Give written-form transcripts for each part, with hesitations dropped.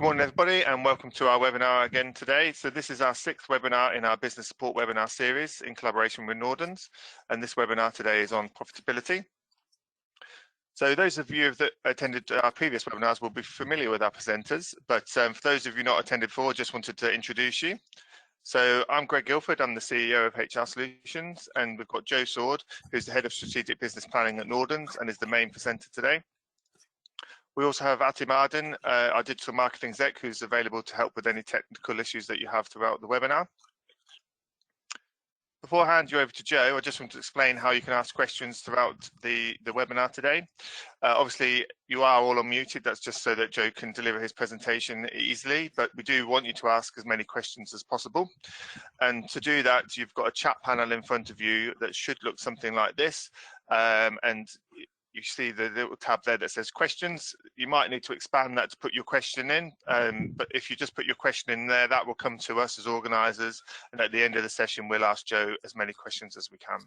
Good morning, everybody, and welcome to our webinar again today. So this is our 6th webinar in our business support webinar series in collaboration with Nordens, and this webinar today is on profitability. So those of you that attended our previous webinars will be familiar with our presenters, but for those of you not attended before, just wanted to introduce you. So I'm Greg Guilford, I'm the CEO of HR Solutions, and we've got Joe Sword, who's the Head of Strategic Business Planning at Nordens and is the main presenter today. We also have Ati Marden, our digital marketing exec, who's available to help with any technical issues that you have throughout the webinar. Before I hand you over to Joe, I just want to explain how you can ask questions throughout the webinar today. Obviously, you are all unmuted. That's just so that Joe can deliver his presentation easily, but we do want you to ask as many questions as possible. And to do that, you've got a chat panel in front of you that should look something like this. And you see the little tab there that says questions. You might need to expand that to put your question in, but if you just put your question in there, that will come to us as organisers, and at the end of the session we'll ask Joe as many questions as we can.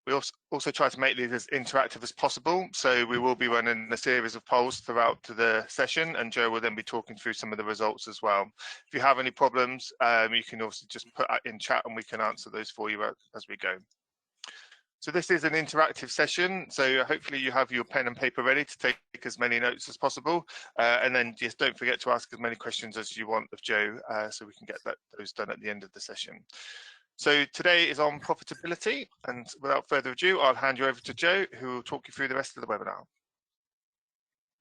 We also try to make these as interactive as possible, so we will be running a series of polls throughout the session, and Joe will then be talking through some of the results as well. If you have any problems, you can also just put that in chat and we can answer those for you as we go. So this is an interactive session, so hopefully you have your pen and paper ready to take as many notes as possible, and then just don't forget to ask as many questions as you want of Joe, so we can get those done at the end of the session. So today is on profitability, and without further ado, I'll hand you over to Joe, who will talk you through the rest of the webinar.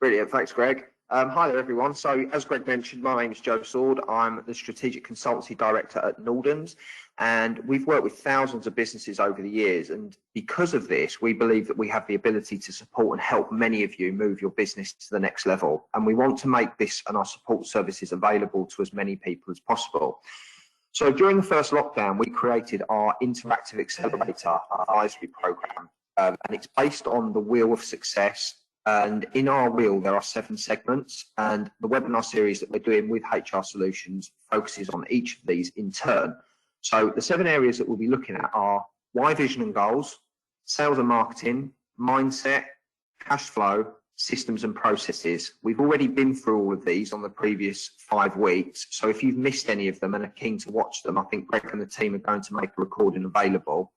Brilliant, thanks Greg. Hi there everyone. So as Greg mentioned, my name is Joe Sword. I'm the Strategic Consultancy Director at Nordens, and we've worked with thousands of businesses over the years, and because of this we believe that we have the ability to support and help many of you move your business to the next level, and we want to make this and our support services available to as many people as possible. So during the first lockdown we created our Interactive Accelerator advisory program, and it's based on the Wheel of Success. And in our wheel, there are 7 segments, and the webinar series that we're doing with HR Solutions focuses on each of these in turn. So the 7 areas that we'll be looking at are why, vision and goals, sales and marketing, mindset, cash flow, systems and processes. We've already been through all of these on the previous 5 weeks. So if you've missed any of them and are keen to watch them, I think Greg and the team are going to make a recording available.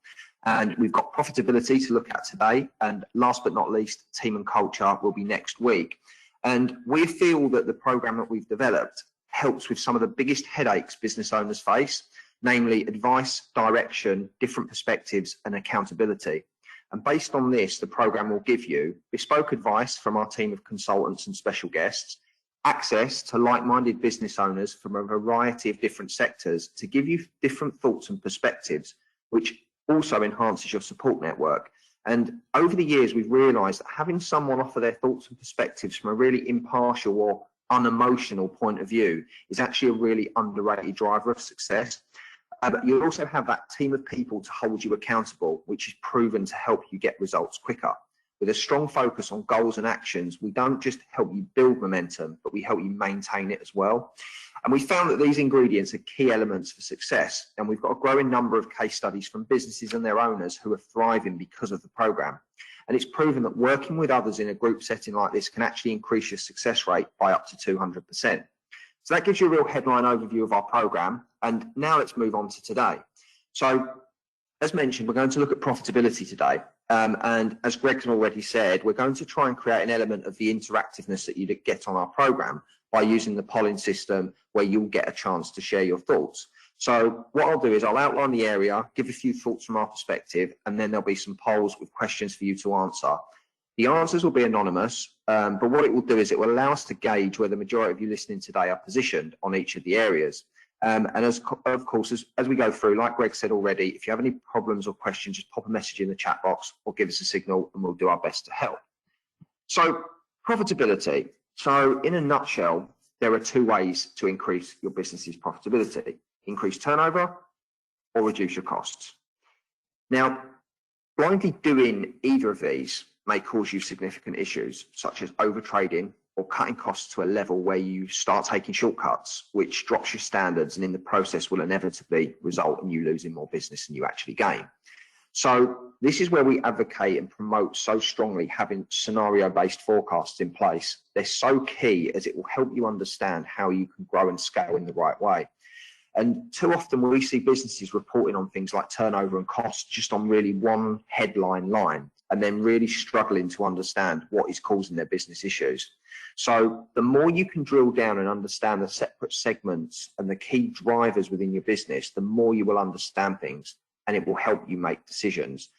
And we've got profitability to look at today, and last but not least, team and culture will be next week. And we feel that the program that we've developed helps with some of the biggest headaches business owners face, namely advice, direction, different perspectives and accountability. And based on this, the program will give you bespoke advice from our team of consultants and special guests, access to like-minded business owners from a variety of different sectors to give you different thoughts and perspectives, which also enhances your support network. And over the years, we've realised that having someone offer their thoughts and perspectives from a really impartial or unemotional point of view is actually a really underrated driver of success. But you'll also have that team of people to hold you accountable, which is proven to help you get results quicker. With a strong focus on goals and actions, we don't just help you build momentum, but we help you maintain it as well. And we found that these ingredients are key elements for success, and we've got a growing number of case studies from businesses and their owners who are thriving because of the program. And it's proven that working with others in a group setting like this can actually increase your success rate by up to 200%. So that gives you a real headline overview of our program. And now let's move on to today. So as mentioned, we're going to look at profitability today. And as Greg's already said, we're going to try and create an element of the interactiveness that you get on our program by using the polling system where you'll get a chance to share your thoughts. So what I'll do is I'll outline the area, give a few thoughts from our perspective, and then there'll be some polls with questions for you to answer. The answers will be anonymous, but what it will do is it will allow us to gauge where the majority of you listening today are positioned on each of the areas. And of course, as we go through, like Greg said already, if you have any problems or questions, just pop a message in the chat box or give us a signal and we'll do our best to help. So profitability. So in a nutshell, there are 2 ways to increase your business's profitability: increase turnover or reduce your costs. Now, blindly doing either of these may cause you significant issues, such as overtrading or cutting costs to a level where you start taking shortcuts, which drops your standards and in the process will inevitably result in you losing more business than you actually gain. So this is where we advocate and promote so strongly having scenario-based forecasts in place. They're so key as it will help you understand how you can grow and scale in the right way. And too often we see businesses reporting on things like turnover and costs just on really one headline line, and then really struggling to understand what is causing their business issues. So the more you can drill down and understand the separate segments and the key drivers within your business, the more you will understand things, and it will help you make decisions.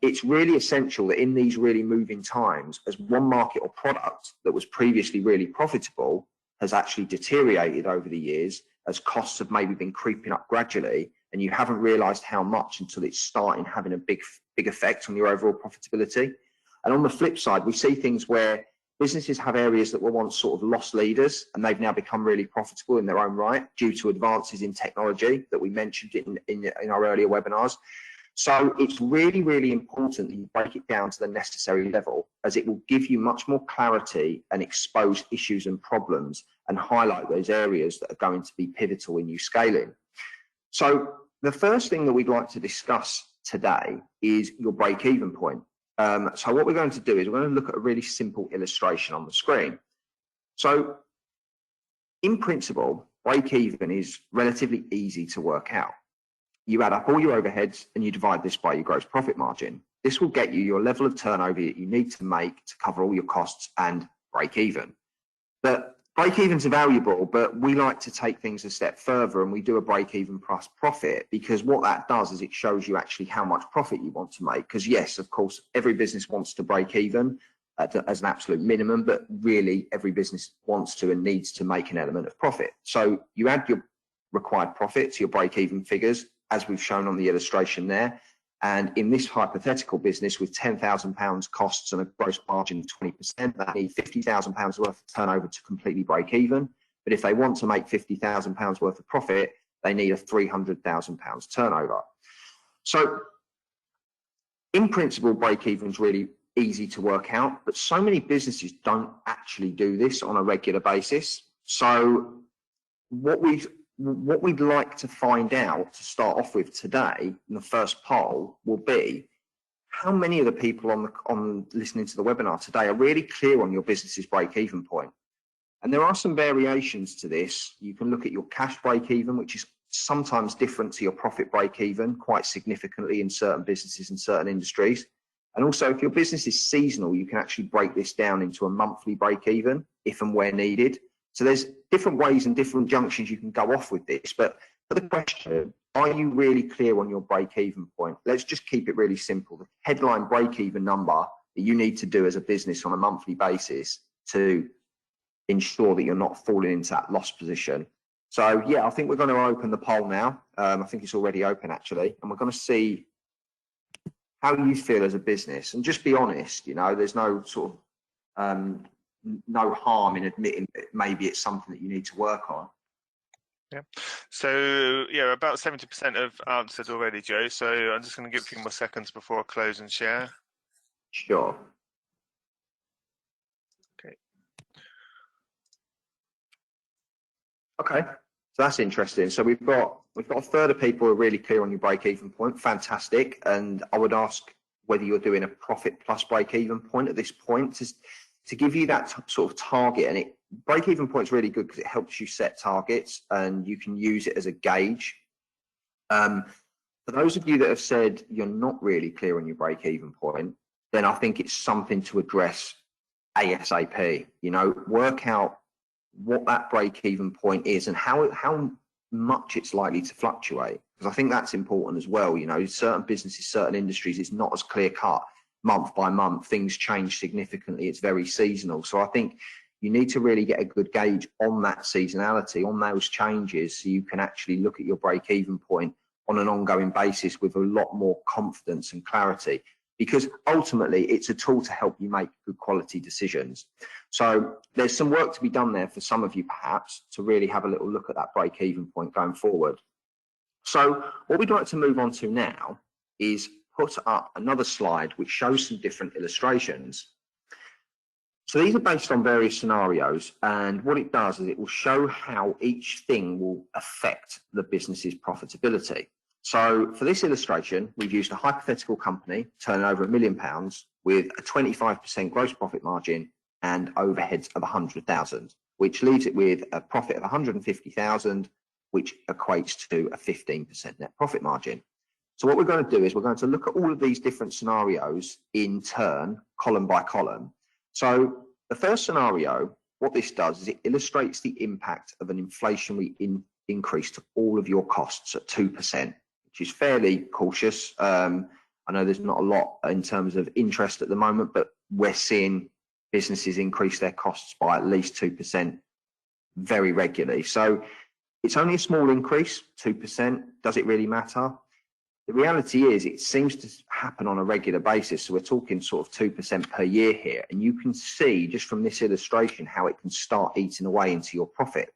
It's really essential that in these really moving times, as one market or product that was previously really profitable has actually deteriorated over the years, as costs have maybe been creeping up gradually, and you haven't realized how much until it's starting having a big effect on your overall profitability. And on the flip side, we see things where businesses have areas that were once sort of lost leaders, and they've now become really profitable in their own right due to advances in technology that we mentioned in our earlier webinars. So it's really, really important that you break it down to the necessary level, as it will give you much more clarity and expose issues and problems and highlight those areas that are going to be pivotal in you scaling. So the first thing that we'd like to discuss today is your break-even point. So what we're going to do is we're going to look at a really simple illustration on the screen. So in principle, break-even is relatively easy to work out. You add up all your overheads and you divide this by your gross profit margin. This will get you your level of turnover that you need to make to cover all your costs and break even. But break evens are valuable, but we like to take things a step further, and we do a break even plus profit, because what that does is it shows you actually how much profit you want to make. Because yes, of course, every business wants to break even as an absolute minimum, but really every business wants to and needs to make an element of profit. So you add your required profit to your break even figures, as we've shown on the illustration there. And in this hypothetical business with £10,000 costs and a gross margin of 20%, they need £50,000 worth of turnover to completely break even. But if they want to make £50,000 worth of profit, they need a £300,000 turnover. So in principle, break even is really easy to work out, but so many businesses don't actually do this on a regular basis. So what we'd like to find out to start off with today in the first poll will be, how many of the people on listening to the webinar today are really clear on your business's break-even point? And there are some variations to this. You can look at your cash break-even, which is sometimes different to your profit break-even quite significantly in certain businesses and certain industries. And also, if your business is seasonal, you can actually break this down into a monthly break-even if and where needed. So there's different ways and different junctions you can go off with this. But for the question, are you really clear on your break-even point? Let's just keep it really simple. The headline break-even number that you need to do as a business on a monthly basis to ensure that you're not falling into that loss position. So yeah, I think we're going to open the poll now. I think it's already open actually, and we're going to see how you feel as a business. And just be honest, you know, there's no sort of no harm in admitting that maybe it's something that you need to work on. Yeah. So yeah, about 70% have answered already, Joe. So I'm just going to give a few more seconds before I close and share. Sure. Okay. Okay. So that's interesting. So we've got a third of people who are really clear on your break-even point. Fantastic. And I would ask whether you're doing a profit plus break-even point at this point to give you that sort of target. And break-even point is really good because it helps you set targets and you can use it as a gauge. For those of you that have said you're not really clear on your break-even point, then I think it's something to address ASAP. You know, work out what that break-even point is and how much it's likely to fluctuate, because I think that's important as well. You know, certain businesses, certain industries, it's not as clear-cut. Month by month, things change significantly. It's very seasonal. So I think you need to really get a good gauge on that seasonality, on those changes, so you can actually look at your break-even point on an ongoing basis with a lot more confidence and clarity, because ultimately it's a tool to help you make good quality decisions. So there's some work to be done there for some of you perhaps to really have a little look at that break-even point going forward. So what we'd like to move on to now is put up another slide which shows some different illustrations. So these are based on various scenarios, and what it does is it will show how each thing will affect the business's profitability. So for this illustration, we've used a hypothetical company turning over £1 million with a 25% gross profit margin and overheads of 100,000, which leaves it with a profit of 150,000, which equates to a 15% net profit margin. So what we're going to do is we're going to look at all of these different scenarios in turn, column by column. So the first scenario, what this does is it illustrates the impact of an inflationary increase to all of your costs at 2%, which is fairly cautious. I know there's not a lot in terms of interest at the moment, but we're seeing businesses increase their costs by at least 2% very regularly. So it's only a small increase, 2%. Does it really matter? The reality is it seems to happen on a regular basis. So we're talking sort of 2% per year here. And you can see just from this illustration how it can start eating away into your profit.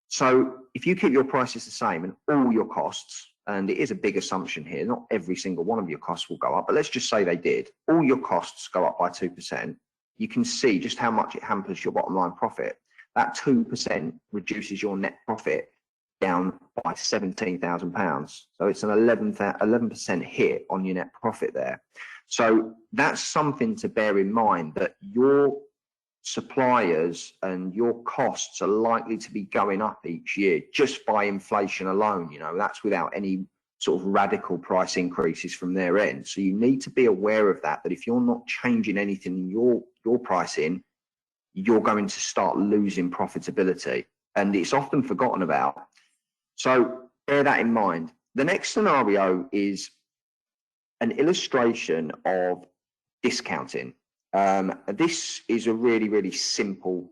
So if you keep your prices the same and all your costs, and it is a big assumption here, not every single one of your costs will go up, but let's just say they did, all your costs go up by 2%, you can see just how much it hampers your bottom line profit. That 2% reduces your net profit down by £17,000. So it's an 11% hit on your net profit there. So that's something to bear in mind, that your suppliers and your costs are likely to be going up each year just by inflation alone. You know, that's without any sort of radical price increases from their end. So you need to be aware of that, that if you're not changing anything in your pricing, you're going to start losing profitability. And it's often forgotten about. So bear that in mind. The next scenario is an illustration of discounting. This is a really, really simple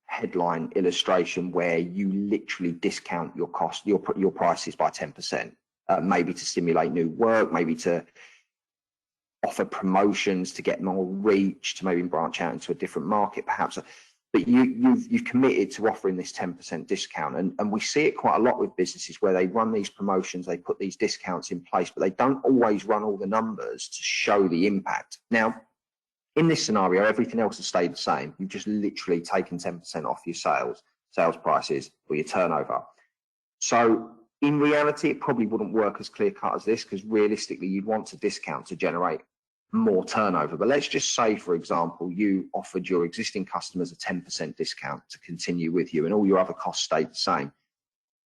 headline illustration where you literally discount your cost, your prices by 10%, maybe to stimulate new work, maybe to offer promotions to get more reach, to maybe branch out into a different market, perhaps. But you've committed to offering this 10% discount, and we see it quite a lot with businesses where they run these promotions, they put these discounts in place, but they don't always run all the numbers to show the impact. Now, in this scenario, everything else has stayed the same. You've just literally taken 10% off your sales prices or your turnover. So in reality, it probably wouldn't work as clear cut as this, because realistically, you'd want to discount to generate more turnover. But let's just say, for example, you offered your existing customers a 10% discount to continue with you and all your other costs stayed the same.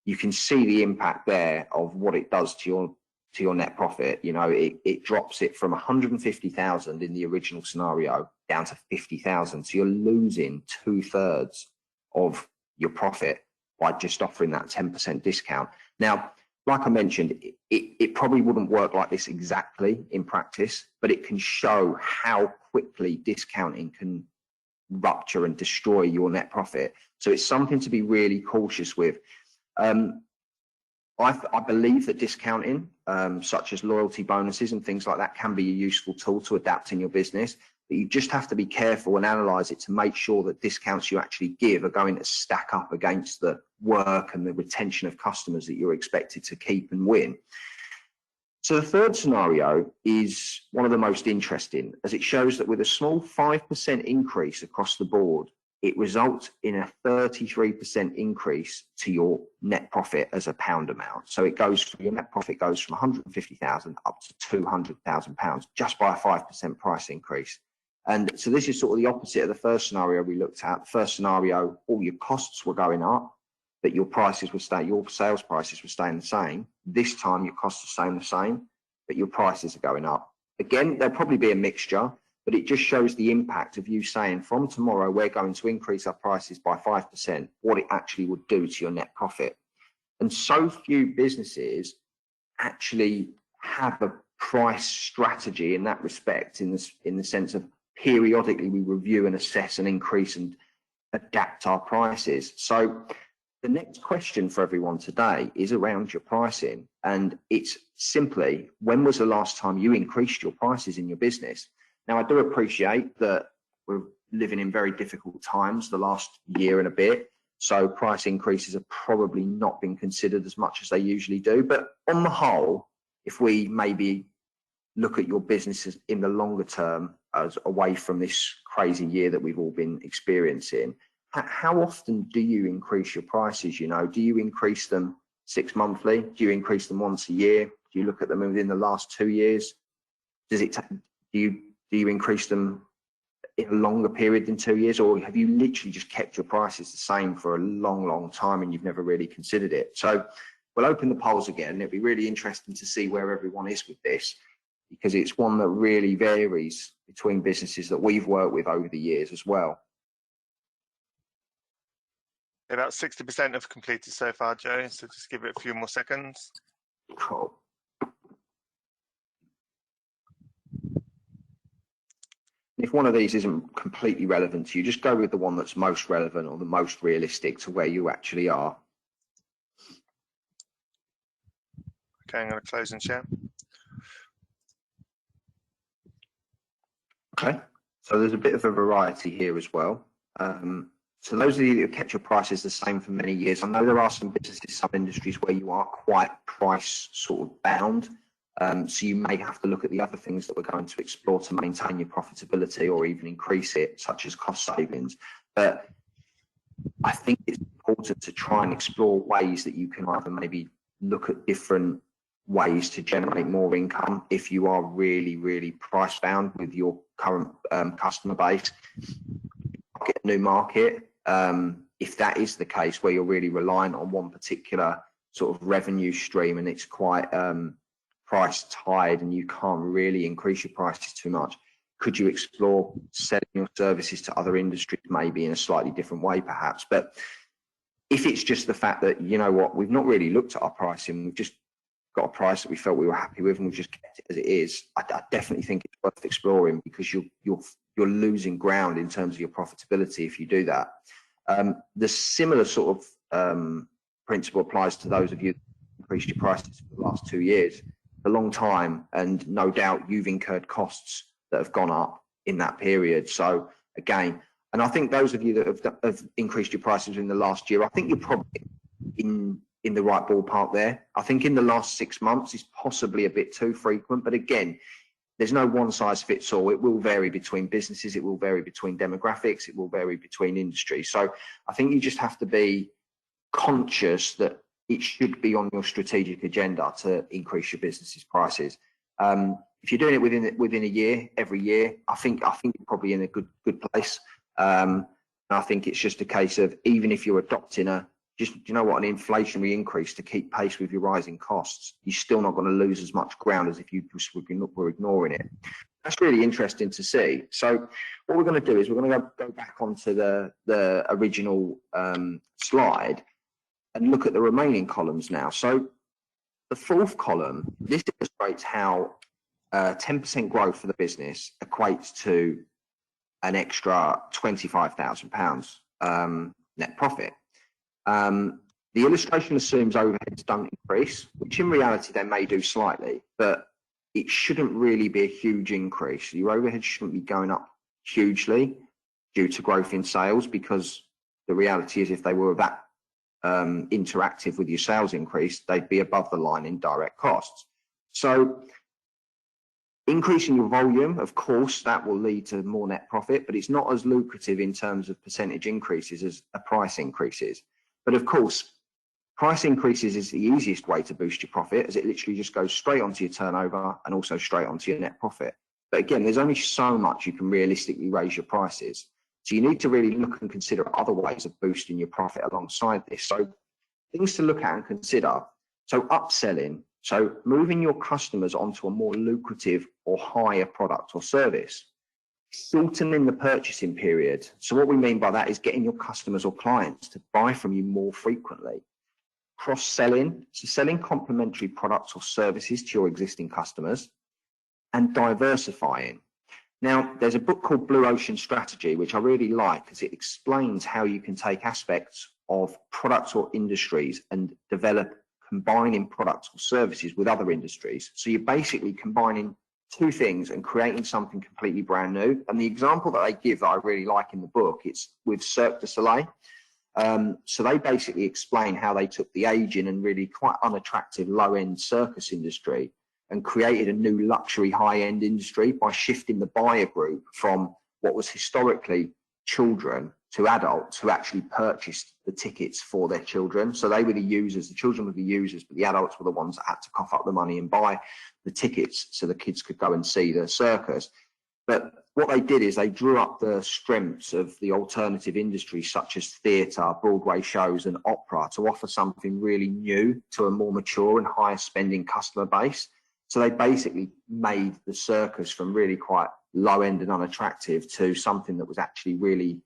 You can see the impact there of what it does to your net profit. You know, it drops it from 150,000 in the original scenario down to 50,000. So you're losing 2/3 of your profit by just offering that 10% discount. Now, like I mentioned, it probably wouldn't work like this exactly in practice, but it can show how quickly discounting can rupture and destroy your net profit. So it's something to be really cautious with. I believe that discounting, such as loyalty bonuses and things like that, can be a useful tool to adapt in your business. But you just have to be careful and analyze it to make sure that discounts you actually give are going to stack up against the work and the retention of customers that you're expected to keep and win. So the third scenario is one of the most interesting, as it shows that with a small 5% increase across the board, it results in a 33% increase to your net profit as a pound amount. So it goes from, your net profit goes from 150,000 up to 200,000 pounds just by a 5% price increase. And so this is sort of the opposite of the first scenario we looked at. The first scenario, all your costs were going up, but your prices were staying, your sales prices were staying the same. This time your costs are staying the same, but your prices are going up. Again, there'll probably be a mixture, but it just shows the impact of you saying from tomorrow, we're going to increase our prices by 5%, what it actually would do to your net profit. And so few businesses actually have a price strategy in that respect, in the sense of periodically we review and assess and increase and adapt our prices. So the next question for everyone today is around your pricing. And it's simply, when was the last time you increased your prices in your business? Now, I do appreciate that we're living in very difficult times the last year and a bit. So price increases have probably not been considered as much as they usually do. But on the whole, if we maybe look at your businesses in the longer term, as away from this crazy year that we've all been experiencing, how often do you increase your prices? You know, do you increase them 6 monthly? Do you increase them once a year? Do you look at them within the last 2 years? Do you increase them in a longer period than 2 years, or have you literally just kept your prices the same for a long time and you've never really considered it? So we'll open the polls again. It'll be really interesting to see where everyone is with this, because it's one that really varies between businesses that we've worked with over the years as well. About 60% have completed so far, Joe, so just give it a few more seconds. Cool. If one of these isn't completely relevant to you, just go with the one that's most relevant or the most realistic to where you actually are. Okay, I'm going to close and share. Okay, so there's a bit of a variety here as well. So those of you that have kept your prices the same for many years, I know there are some businesses, some industries where you are quite price sort of bound. So you may have to look at the other things that we're going to explore to maintain your profitability or even increase it, such as cost savings. But I think it's important to try and explore ways that you can either maybe look at different ways to generate more income if you are really price bound with your current customer base. Get a new market. If that is the case, where you're really reliant on one particular sort of revenue stream and it's quite price tied and you can't really increase your prices too much, could you explore selling your services to other industries maybe in a slightly different way perhaps? But if it's just the fact that, you know what, we've not really looked at our pricing, we've just got a price that we felt we were happy with and we've just kept it as it is, I definitely think it's worth exploring, because you're losing ground in terms of your profitability if you do that. The similar sort of principle applies to those of you who increased your prices for the last 2 years. A long time, and no doubt you've incurred costs that have gone up in that period. So again, and I think those of you that have increased your prices in the last year, I think you're probably in the right ballpark there. I think in the last 6 months is possibly a bit too frequent, but again, there's no one size fits all. It will vary between businesses, it will vary between demographics, it will vary between industries. So I think you just have to be conscious that it should be on your strategic agenda to increase your business's prices. If you're doing it within a year, every year, I think you're probably in a good place. And I think it's just a case of, even if you're adopting an inflationary increase to keep pace with your rising costs, you're still not going to lose as much ground as if you were ignoring it. That's really interesting to see. So what we're going to do is we're going to go back onto the original slide and look at the remaining columns now. So the fourth column, this illustrates how 10% growth for the business equates to an extra £25,000 net profit. The illustration assumes overheads don't increase, which in reality they may do slightly, but it shouldn't really be a huge increase. Your overheads shouldn't be going up hugely due to growth in sales, because the reality is if they were that interactive with your sales increase, they'd be above the line in direct costs. So increasing your volume, of course, that will lead to more net profit, but it's not as lucrative in terms of percentage increases as a price increases. But of course, price increases is the easiest way to boost your profit, as it literally just goes straight onto your turnover and also straight onto your net profit. But again, there's only so much you can realistically raise your prices. So you need to really look and consider other ways of boosting your profit alongside this. So things to look at and consider. So upselling, so moving your customers onto a more lucrative or higher product or service. Shortening the purchasing period. So what we mean by that is getting your customers or clients to buy from you more frequently. Cross-selling, so selling complementary products or services to your existing customers. And diversifying. Now, there's a book called Blue Ocean Strategy, which I really like, because it explains how you can take aspects of products or industries and develop combining products or services with other industries. So you're basically combining two things and creating something completely brand new. And the example that they give that I really like in the book, it's with Cirque du Soleil. So they basically explain how they took the aging and really quite unattractive low-end circus industry and created a new luxury high-end industry by shifting the buyer group from what was historically children to adults who actually purchased the tickets for their children. So they were the users, the children were the users, but the adults were the ones that had to cough up the money and buy the tickets so the kids could go and see the circus. But what they did is they drew up the strengths of the alternative industries such as theatre, Broadway shows and opera to offer something really new to a more mature and higher spending customer base. So they basically made the circus from really quite low end and unattractive to something that was actually really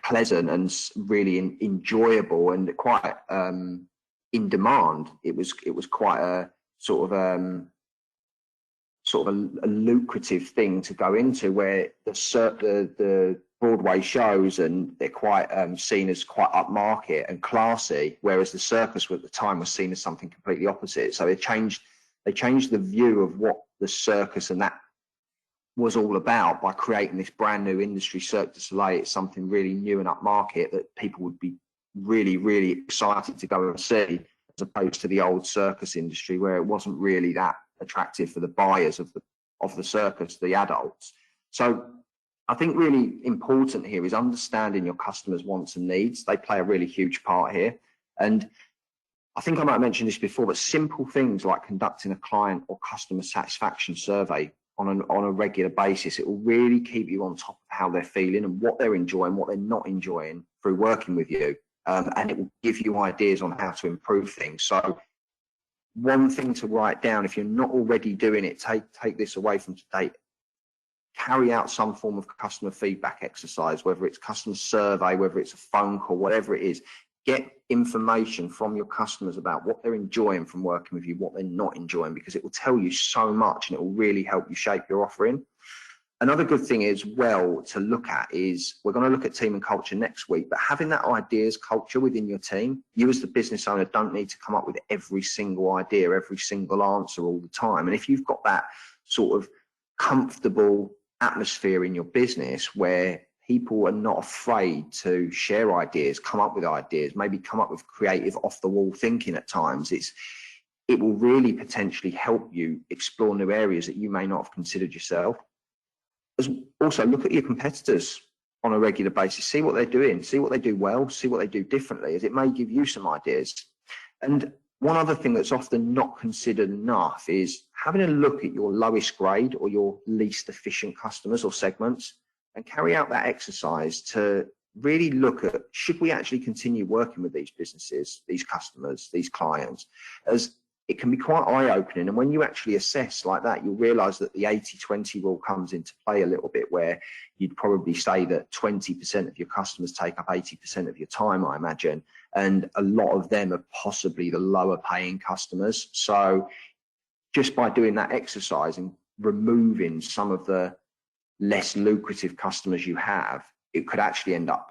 pleasant and really enjoyable and quite in demand. It was quite a sort of a lucrative thing to go into, where the Broadway shows and they're quite seen as quite upmarket and classy, whereas the circus at the time was seen as something completely opposite. So they changed the view of what the circus and that was all about by creating this brand new industry, Cirque du Soleil. It's something really new and upmarket that people would be really, really excited to go and see, as opposed to the old circus industry where it wasn't really that attractive for the buyers of the circus, the adults. So I think really important here is understanding your customers' wants and needs. They play a really huge part here. And I think I might have mentioned this before, but simple things like conducting a client or customer satisfaction survey on a regular basis, it will really keep you on top of how they're feeling and what they're enjoying, what they're not enjoying through working with you. And it will give you ideas on how to improve things. So one thing to write down, if you're not already doing it, take this away from today. Carry out some form of customer feedback exercise, whether it's customer survey, whether it's a phone call, whatever it is. Get information from your customers about what they're enjoying from working with you, what they're not enjoying, because it will tell you so much and it will really help you shape your offering. Another good thing as well to look at is, we're going to look at team and culture next week, but having that ideas culture within your team. You as the business owner don't need to come up with every single idea, every single answer all the time. And if you've got that sort of comfortable atmosphere in your business where people are not afraid to share ideas, come up with ideas, maybe come up with creative off the wall thinking at times, it will really potentially help you explore new areas that you may not have considered yourself. Also, look at your competitors on a regular basis, see what they're doing, see what they do well, see what they do differently, as it may give you some ideas. And one other thing that's often not considered enough is having a look at your lowest grade or your least efficient customers or segments, and carry out that exercise to really look at, should we actually continue working with these businesses, these customers, these clients, as it can be quite eye-opening. And when you actually assess like that, you'll realise that the 80-20 rule comes into play a little bit, where you'd probably say that 20% of your customers take up 80% of your time, I imagine, and a lot of them are possibly the lower paying customers. So just by doing that exercise and removing some of the less lucrative customers you have, it could actually end up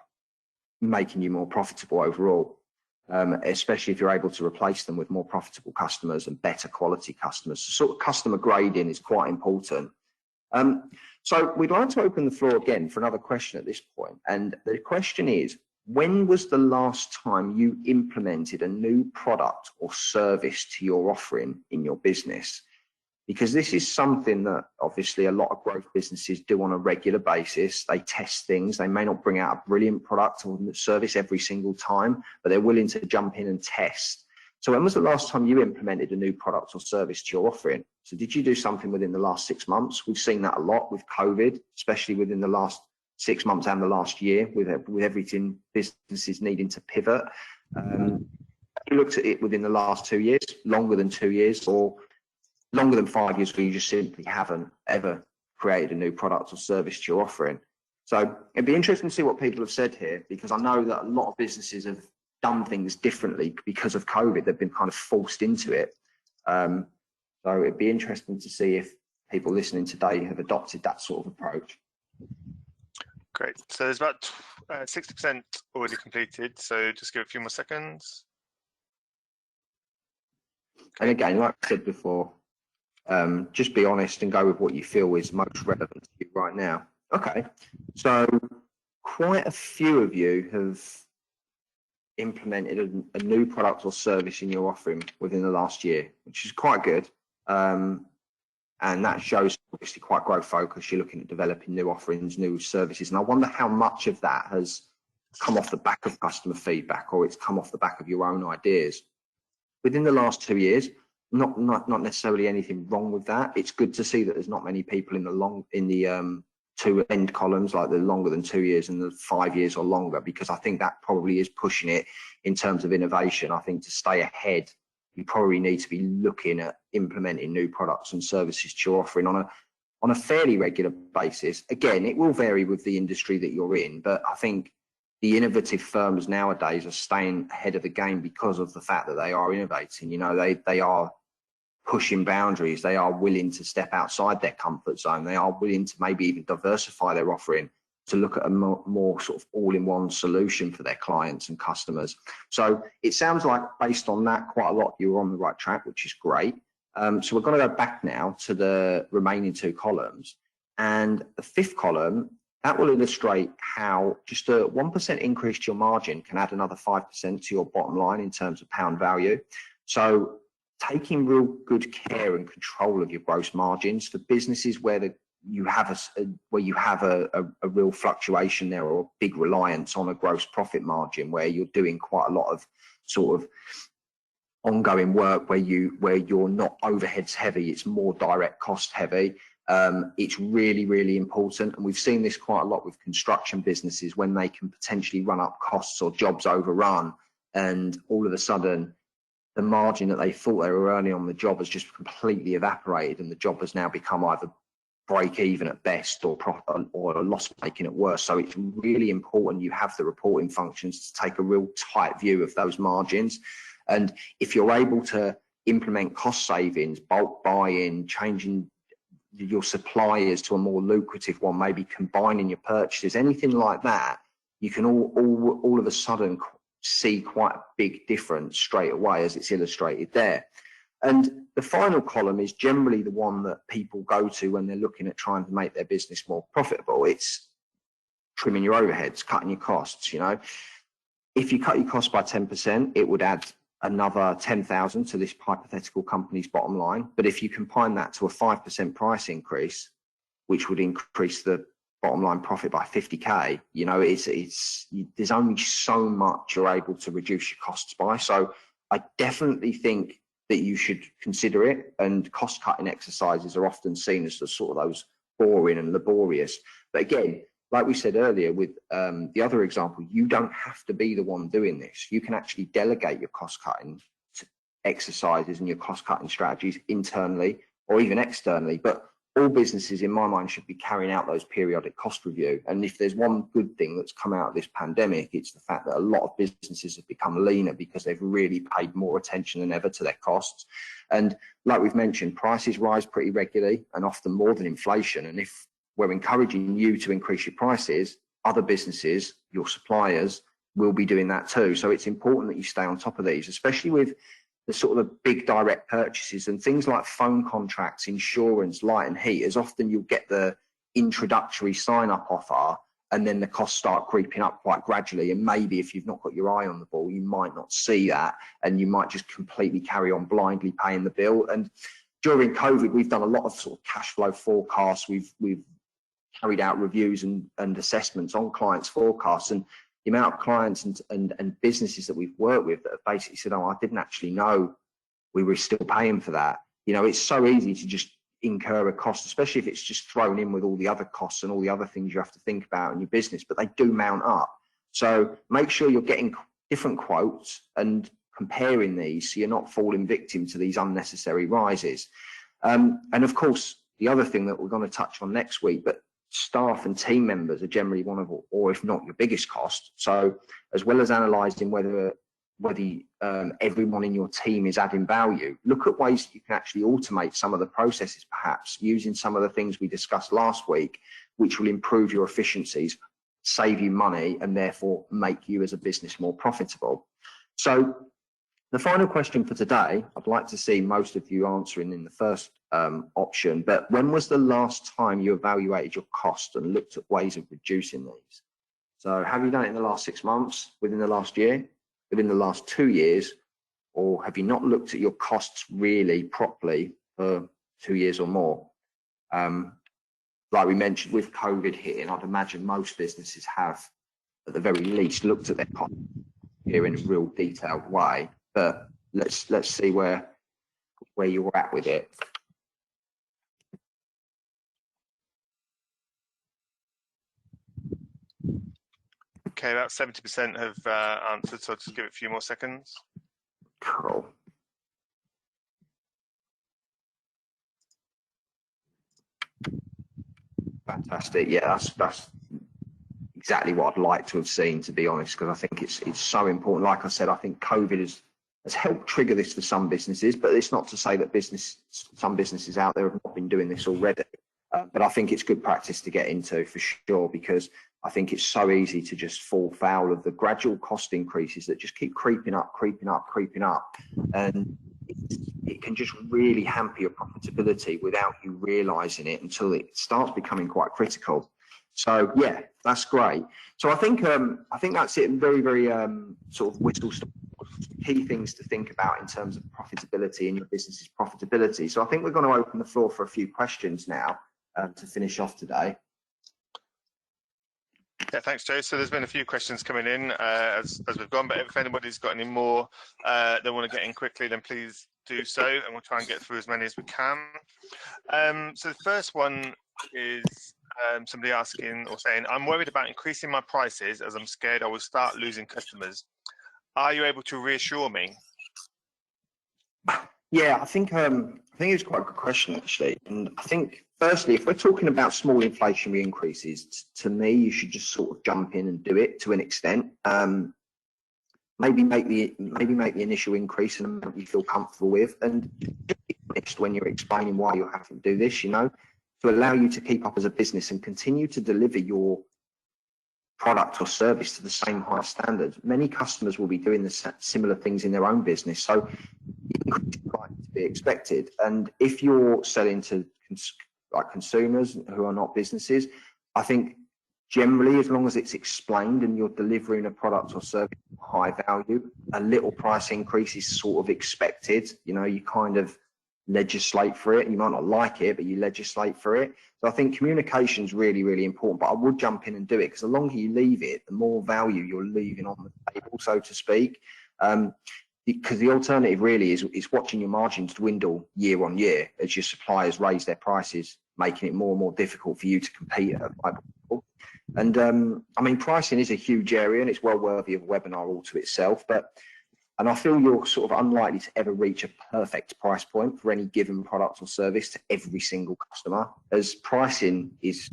making you more profitable overall. Especially if you're able to replace them with more profitable customers and better quality customers. So sort of customer grading is quite important. So we'd like to open the floor again for another question at this point. And the question is, when was the last time you implemented a new product or service to your offering in your business? Because this is something that obviously a lot of growth businesses do on a regular basis. They test things. They may not bring out a brilliant product or service every single time, but they're willing to jump in and test. So when was the last time you implemented a new product or service to your offering? So did you do something within the last 6 months? We've seen that a lot with COVID, especially within the last 6 months and the last year, with everything businesses needing to pivot. You looked at it within the last 2 years, longer than 2 years, or longer than 5 years, where you just simply haven't ever created a new product or service to your offering. So it'd be interesting to see what people have said here, because I know that a lot of businesses have done things differently because of COVID. They've been kind of forced into it. So it'd be interesting to see if people listening today have adopted that sort of approach. Great. So there's about 60% already completed. So just give it a few more seconds. Okay. And again, like I said before, just be honest and go with what you feel is most relevant to you right now. Okay, so quite a few of you have implemented a new product or service in your offering within the last year, which is quite good. And And that shows obviously quite growth focused. You're looking at developing new offerings, new services. And I wonder how much of that has come off the back of customer feedback, or it's come off the back of your own ideas. Within the last 2 years, not necessarily anything wrong with that. It's good to see that there's not many people in the two end columns, like the longer than 2 years and the 5 years or longer, because I think that probably is pushing it in terms of innovation. I think to stay ahead, you probably need to be looking at implementing new products and services to your offering on a fairly regular basis. Again, it will vary with the industry that you're in, but I think the innovative firms nowadays are staying ahead of the game because of the fact that they are innovating. You know, they are pushing boundaries. They are willing to step outside their comfort zone. They are willing to maybe even diversify their offering to look at a more sort of all-in-one solution for their clients and customers. So it sounds like, based on that, quite a lot you're on the right track, which is great. So we're going to go back now to the remaining 2 columns. And the 5th column, that will illustrate how just a 1% increase to your margin can add another 5% to your bottom line in terms of pound value. So taking real good care and control of your gross margins for businesses where you have a real fluctuation there, or a big reliance on a gross profit margin, where you're doing quite a lot of sort of ongoing work where you're not overheads heavy, it's more direct cost heavy. It's really, really important, and we've seen this quite a lot with construction businesses when they can potentially run up costs or jobs overrun, and all of a sudden the margin that they thought they were earning on the job has just completely evaporated, and the job has now become either break even at best or loss making at worst. So it's really important you have the reporting functions to take a real tight view of those margins. And if you're able to implement cost savings, bulk buy-in, changing your suppliers to a more lucrative one, maybe combining your purchases, anything like that, you can all of a sudden see quite a big difference straight away, as it's illustrated there. And the final column is generally the one that people go to when they're looking at trying to make their business more profitable. It's trimming your overheads, cutting your costs. You know, if you cut your costs by 10%, it would add another 10,000 to this hypothetical company's bottom line. But if you combine that to a 5% price increase, which would increase the bottom line profit by 50k, you know, there's only so much you're able to reduce your costs by. So I definitely think that you should consider it, and cost cutting exercises are often seen as the sort of those boring and laborious. But again, like we said earlier with the other example, you don't have to be the one doing this. You can actually delegate your cost cutting exercises and your cost cutting strategies internally or even externally. But all businesses, in my mind, should be carrying out those periodic cost review. And if there's one good thing that's come out of this pandemic, it's the fact that a lot of businesses have become leaner because they've really paid more attention than ever to their costs. And like we've mentioned, prices rise pretty regularly and often more than inflation. And if we're encouraging you to increase your prices, other businesses, your suppliers, will be doing that too. So it's important that you stay on top of these, especially with the sort of the big direct purchases and things like phone contracts, insurance, light and heat. As often you'll get the introductory sign-up offer, and then the costs start creeping up quite gradually. And maybe if you've not got your eye on the ball, you might not see that, and you might just completely carry on blindly paying the bill. And during COVID, we've done a lot of sort of cash flow forecasts. We've carried out reviews and assessments on clients' forecasts, and the amount of clients and businesses that we've worked with that have basically said, oh, I didn't actually know we were still paying for that. You know, it's so easy to just incur a cost, especially if it's just thrown in with all the other costs and all the other things you have to think about in your business, but they do mount up. So make sure you're getting different quotes and comparing these so you're not falling victim to these unnecessary rises. And of course, the other thing that we're going to touch on next week, but staff and team members are generally one of, or if not your biggest cost. So as well as analysing whether everyone in your team is adding value, look at ways that you can actually automate some of the processes, perhaps using some of the things we discussed last week, which will improve your efficiencies, save you money, and therefore make you as a business more profitable. So the final question for today, I'd like to see most of you answering in the first option, but when was the last time you evaluated your cost and looked at ways of reducing these? So have you done it in the last 6 months, within the last year, within the last 2 years, or have you not looked at your costs really properly for 2 years or more? Like we mentioned with COVID hitting, I'd imagine most businesses have, at the very least, looked at their cost here in a real detailed way. But let's see where you're at with it. Okay, about 70% have answered, so I'll just give it a few more seconds. Cool. Fantastic. Yeah, that's exactly what I'd like to have seen, to be honest, because I think it's so important. Like I said, I think COVID has helped trigger this for some businesses, but it's not to say that some businesses out there have not been doing this already. But I think it's good practice to get into for sure, because I think it's so easy to just fall foul of the gradual cost increases that just keep creeping up. And it can just really hamper your profitability without you realizing it until it starts becoming quite critical. So yeah, that's great. So I think that's it. Very, very sort of whistle-stop key things to think about in terms of profitability and your business's profitability. So I think we're going to open the floor for a few questions now to finish off today. Yeah, thanks, Joe. So there's been a few questions coming in as we've gone, but if anybody's got any more they want to get in quickly, then please do so, and we'll try and get through as many as we can. So the first one is somebody asking or saying, I'm worried about increasing my prices as I'm scared I will start losing customers. Are you able to reassure me? Yeah, I think it's quite a good question, actually. And I think, firstly, if we're talking about small inflationary increases, to me, you should just sort of jump in and do it to an extent. Maybe make the initial increase an amount you feel comfortable with, and be honest when you're explaining why you're having to do this, to allow you to keep up as a business and continue to deliver your product or service to the same high standards. Many customers will be doing the similar things in their own business, so increase is likely to be expected. And if you're selling to consumers who are not businesses, I think generally, as long as it's explained and you're delivering a product or service of high value, a little price increase is sort of expected. You kind of legislate for it. You might not like it, but you legislate for it. So I think communication is really, really important, but I would jump in and do it, because the longer you leave it, the more value you're leaving on the table, so to speak. Because the alternative really is watching your margins dwindle year on year as your suppliers raise their prices, making it more and more difficult for you to compete at a high level. And I mean, pricing is a huge area and it's well worthy of a webinar all to itself, and I feel you're sort of unlikely to ever reach a perfect price point for any given product or service to every single customer, as pricing is,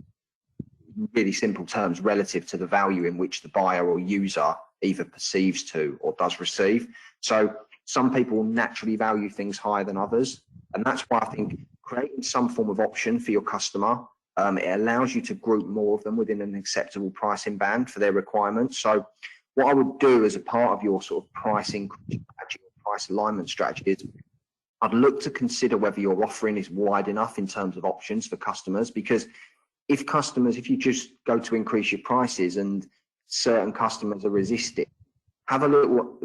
really simple terms, relative to the value in which the buyer or user either perceives to or does receive. So some people will naturally value things higher than others, and that's why I think creating some form of option for your customer, it allows you to group more of them within an acceptable pricing band for their requirements. So what I would do as a part of your sort of pricing strategy or price alignment strategy is I'd look to consider whether your offering is wide enough in terms of options for customers, because if you just go to increase your prices and certain customers are resisting, have a little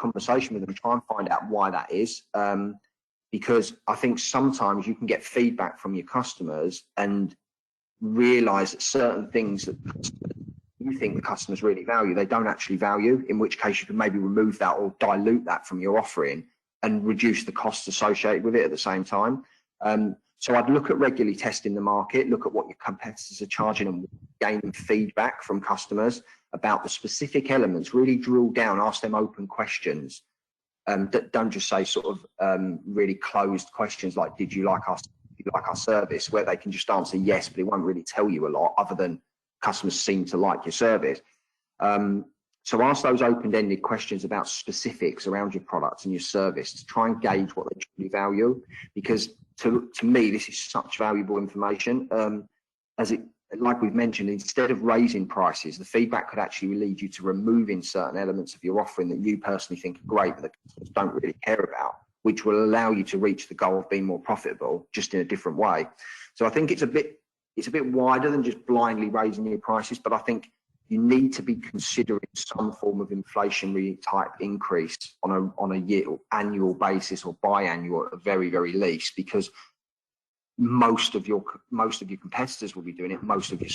conversation with them, try and find out why that is. Because I think sometimes you can get feedback from your customers and realize that certain things that you think the customers really value, they don't actually value, in which case you can maybe remove that or dilute that from your offering and reduce the costs associated with it at the same time. So I'd look at regularly testing the market, look at what your competitors are charging and gaining feedback from customers about the specific elements, really drill down, ask them open questions. Don't just say sort of really closed questions like, did you like our service, where they can just answer yes, but it won't really tell you a lot other than customers seem to like your service. So ask those open-ended questions about specifics around your products and your service to try and gauge what they truly value, because to me, this is such valuable information. Like we've mentioned, instead of raising prices, the feedback could actually lead you to removing certain elements of your offering that you personally think are great, but the customers don't really care about, which will allow you to reach the goal of being more profitable, just in a different way. So I think it's a bit wider than just blindly raising your prices, but I think you need to be considering some form of inflationary type increase on a year or annual basis or biannual at the very, very least, because most of your competitors will be doing it, most of your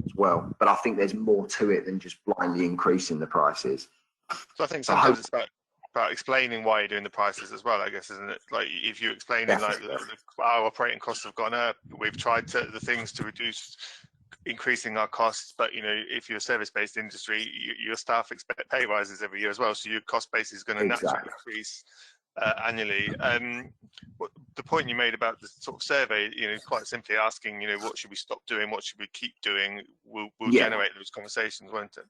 as well. But I think there's more to it than just blindly increasing the prices. So I think sometimes it's about explaining why you're doing the prices as well, I guess, isn't it? Like if you're explaining like our operating costs have gone up, we've tried the things to reduce increasing our costs, but you know, if you're a service-based industry, your staff expect pay rises every year as well, so your cost base is going to naturally increase annually. The point you made about the sort of survey, you know, quite simply asking, you know, what should we stop doing, what should we keep doing, will generate those conversations, won't it?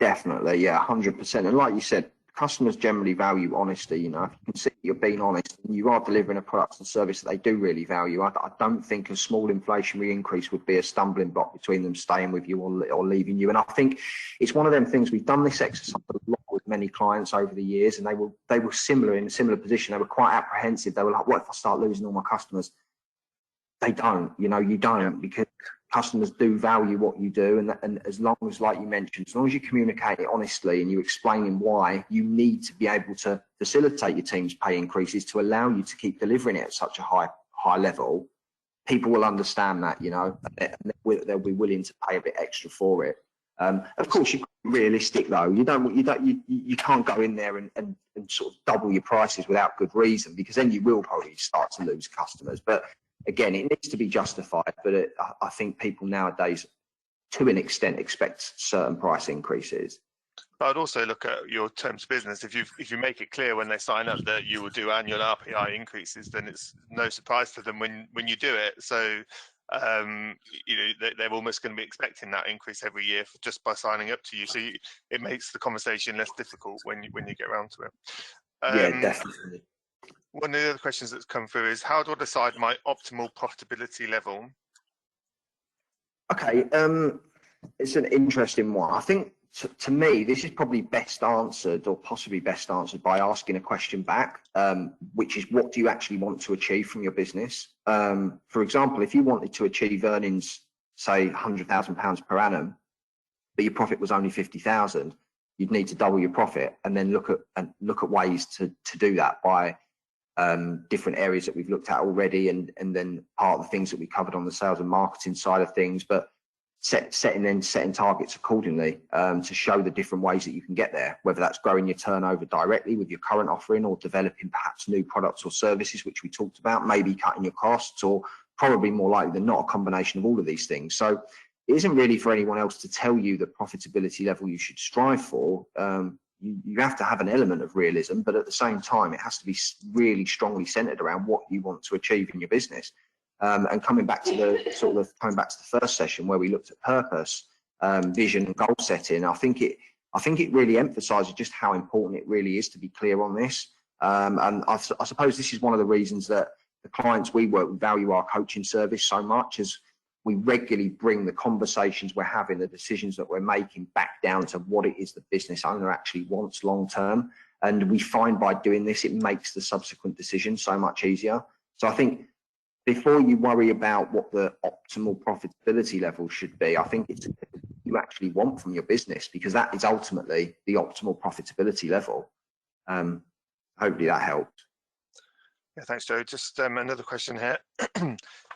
Definitely, yeah, 100%. And like you said, customers generally value honesty. You know, if you can see you're being honest and you are delivering a product and service that they do really value, I don't think a small inflationary increase would be a stumbling block between them staying with you or leaving you. And I think it's one of them things. We've done this exercise a lot with many clients over the years, and they were similar, in a similar position. They were quite apprehensive. They were like, what if I start losing all my customers? They don't, you know, you don't, because customers do value what you do. And as long as, like you mentioned, as long as you communicate it honestly and you explaining why you need to be able to facilitate your team's pay increases to allow you to keep delivering it at such a high level, people will understand that, you know, and they'll be willing to pay a bit extra for it. Of course, you're realistic though. You can't go in there and sort of double your prices without good reason, because then you will probably start to lose customers. But again, it needs to be justified, but I think people nowadays, to an extent, expect certain price increases. But I'd also look at your terms of business. If you make it clear when they sign up that you will do annual RPI increases, then it's no surprise to them when you do it. So you know, they're almost going to be expecting that increase every year just by signing up to you. So it makes the conversation less difficult when you get around to it. Yeah, definitely. One of the other questions that's come through is, how do I decide my optimal profitability level? Okay, it's an interesting one. I think to me, this is probably best answered, or possibly best answered, by asking a question back, which is, what do you actually want to achieve from your business? For example, if you wanted to achieve earnings, say £100,000 per annum, but your profit was only 50,000, you'd need to double your profit, and then look at ways to do that by different areas that we've looked at already, and then part of the things that we covered on the sales and marketing side of things, but setting targets accordingly to show the different ways that you can get there, whether that's growing your turnover directly with your current offering, or developing perhaps new products or services, which we talked about, maybe cutting your costs, or probably more likely than not a combination of all of these things. So it isn't really for anyone else to tell you the profitability level you should strive for. You have to have an element of realism, but at the same time, it has to be really strongly centered around what you want to achieve in your business. And coming back to the first session where we looked at purpose, vision, and goal setting, I think it really emphasises just how important it really is to be clear on this. And I suppose this is one of the reasons that the clients we work with value our coaching service so much, as we regularly bring the conversations we're having, the decisions that we're making, back down to what it is the business owner actually wants long term. And we find by doing this, it makes the subsequent decision so much easier. So I think before you worry about what the optimal profitability level should be, I think it's what you actually want from your business, because that is ultimately the optimal profitability level. Hopefully that helped. Yeah, thanks, Joe. Just another question here.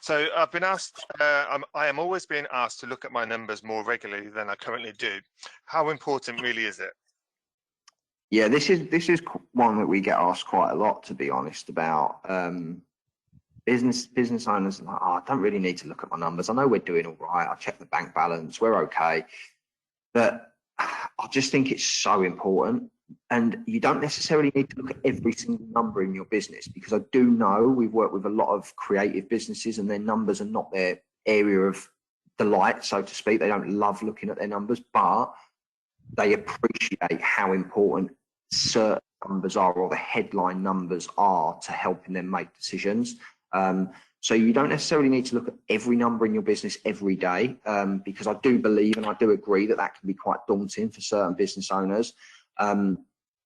So I've been asked, I am always being asked to look at my numbers more regularly than I currently do. How important really is it? Yeah, this is one that we get asked quite a lot, to be honest, about business owners. Like, I don't really need to look at my numbers. I know we're doing all right. I check the bank balance. We're okay. But I just think it's so important. And you don't necessarily need to look at every single number in your business, because I do know we've worked with a lot of creative businesses and their numbers are not their area of delight, so to speak. They don't love looking at their numbers, but they appreciate how important certain numbers are, or the headline numbers are, to helping them make decisions. So you don't necessarily need to look at every number in your business every day, because I do believe and I do agree that can be quite daunting for certain business owners.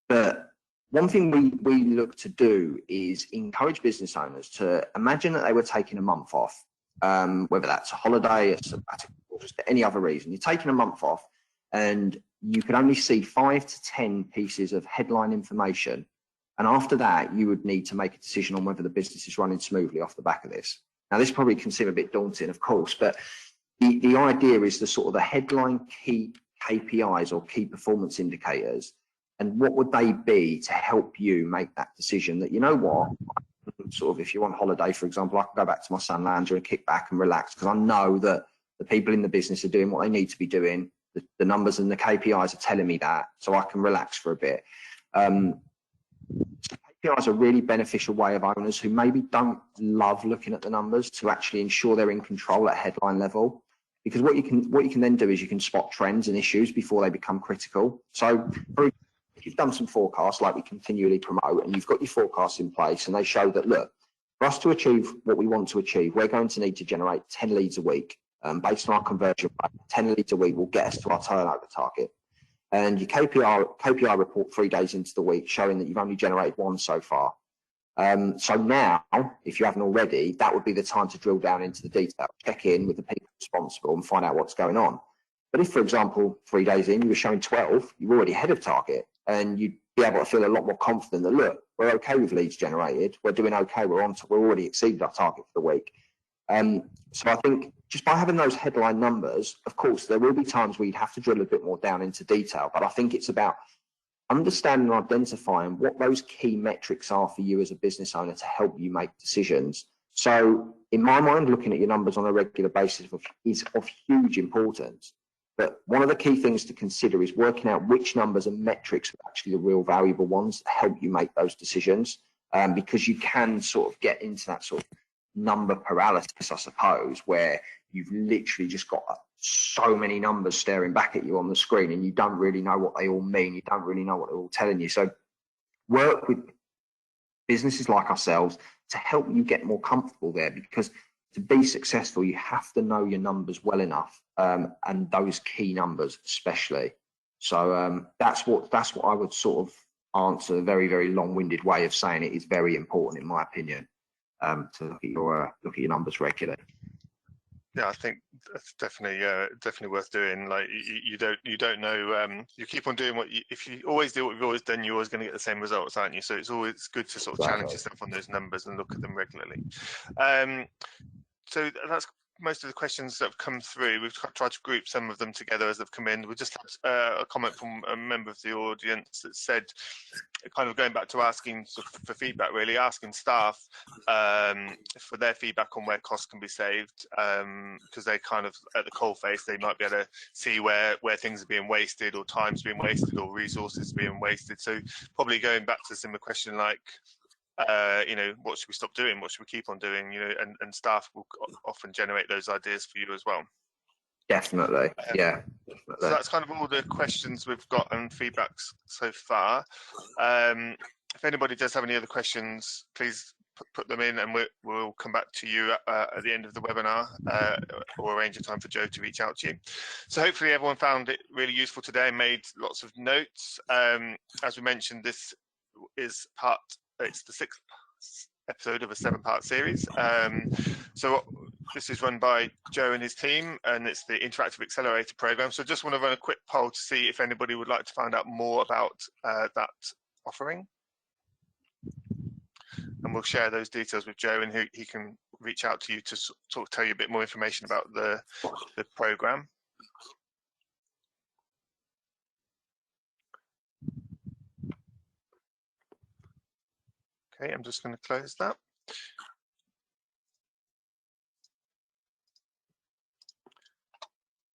But one thing we look to do is encourage business owners to imagine that they were taking a month off, whether that's a holiday, a sabbatical, or just any other reason. You're taking a month off and you can only see 5 to 10 pieces of headline information And after that, you would need to make a decision on whether the business is running smoothly off the back of this. Now, this probably can seem a bit daunting, of course, but the idea is the sort of the headline key KPIs or key performance indicators, and what would they be to help you make that decision that, you know what, sort of if you're on holiday, for example, I can go back to my sun lounger and kick back and relax because I know that the people in the business are doing what they need to be doing. The numbers and the KPIs are telling me that, so I can relax for a bit. KPIs are a really beneficial way of owners who maybe don't love looking at the numbers to actually ensure they're in control at headline level. Because what you can then do is you can spot trends and issues before they become critical. So if you've done some forecasts like we continually promote and you've got your forecasts in place and they show that, look, for us to achieve what we want to achieve, we're going to need to generate 10 leads a week. Based on our conversion rate, 10 leads a week will get us to our turnover target. And your KPI report 3 days into the week showing that you've only generated 1 so far. So now, if you haven't already, that would be the time to drill down into the detail, check in with the people responsible and find out what's going on. But if, for example, 3 days in, you were showing 12, you're already ahead of target, and you'd be able to feel a lot more confident that, look, we're okay with leads generated, we're doing okay, we're already exceeded our target for the week. So I think just by having those headline numbers, of course, there will be times where you'd have to drill a bit more down into detail, but I think it's about understanding and identifying what those key metrics are for you as a business owner to help you make decisions. So in my mind, looking at your numbers on a regular basis is of huge importance. But one of the key things to consider is working out which numbers and metrics are actually the real valuable ones that help you make those decisions, because you can sort of get into that sort of number paralysis, I suppose, where you've literally just got so many numbers staring back at you on the screen and you don't really know what they all mean. You don't really know what they're all telling you. So work with businesses like ourselves to help you get more comfortable there, because to be successful, you have to know your numbers well enough, and those key numbers especially. So that's what I would sort of answer. A very, very long-winded way of saying it is very important, in my opinion, to look at your numbers regularly. Yeah, I think that's definitely worth doing. Like you don't know. You keep on doing if you always do what you've always done, you're always going to get the same results, aren't you? So it's always good to sort of challenge yourself on those numbers and look at them regularly. So that's most of the questions that have come through. We've tried to group some of them together as they've come in. We just had a comment from a member of the audience that said, kind of going back to asking for feedback, really asking staff for their feedback on where costs can be saved, because they kind of at the coalface, they might be able to see where things are being wasted, or time's being wasted, or resources being wasted. So probably going back to a similar question like, what should we stop doing? What should we keep on doing? And staff will often generate those ideas for you as well. Definitely, yeah. Definitely. So that's kind of all the questions we've got and feedbacks so far. If anybody does have any other questions, please put them in, and we'll come back to you at the end of the webinar, or arrange a time for Joe to reach out to you. So hopefully everyone found it really useful today and made lots of notes. As we mentioned, this is it's the 6th episode of a 7-part series. So this is run by Joe and his team, and it's the Interactive Accelerator program. So just want to run a quick poll to see if anybody would like to find out more about that offering. And we'll share those details with Joe, and he can reach out to you to sort of tell you a bit more information about the program. Okay, I'm just going to close that.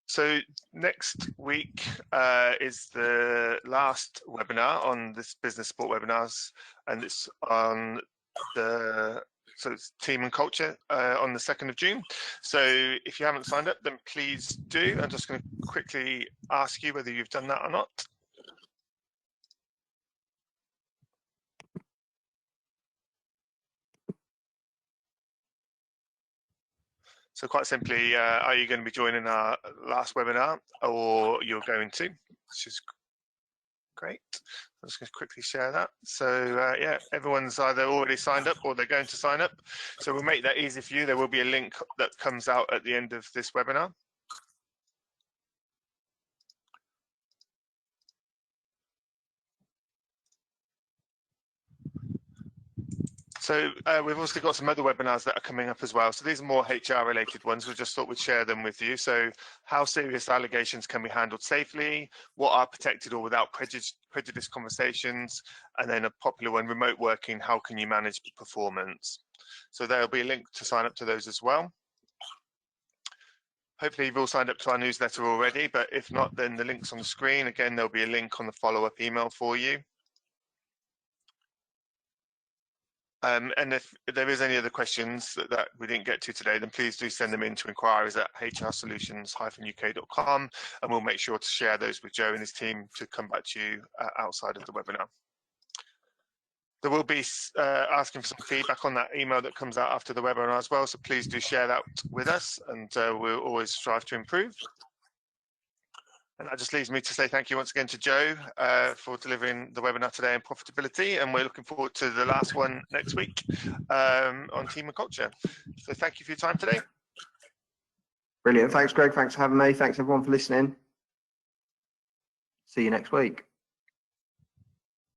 So next week is the last webinar on this business support webinars, and it's on it's team and culture on the 2nd of June. So if you haven't signed up, then please do. I'm just going to quickly ask you whether you've done that or not. So quite simply, are you going to be joining our last webinar, or you're going to, which is great. I'm just going to quickly share that. So yeah, everyone's either already signed up or they're going to sign up. So we'll make that easy for you. There will be a link that comes out at the end of this webinar. So we've also got some other webinars that are coming up as well. So these are more HR related ones. We just thought we'd share them with you. So how serious allegations can be handled safely? What are protected or without prejudice conversations? And then a popular one, remote working, how can you manage performance? So there'll be a link to sign up to those as well. Hopefully you've all signed up to our newsletter already, but if not, then the link's on the screen. Again, there'll be a link on the follow-up email for you. And if there is any other questions that we didn't get to today, then please do send them in to inquiries@hrsolutions-uk.com, and we'll make sure to share those with Joe and his team to come back to you outside of the webinar. There will be asking for some feedback on that email that comes out after the webinar as well, so please do share that with us, and we'll always strive to improve. And that just leaves me to say thank you once again to Joe for delivering the webinar today on profitability, and we're looking forward to the last one next week on team and culture. So thank you for your time today. Brilliant. Thanks, Greg. Thanks for having me. Thanks, everyone, for listening. See you next week.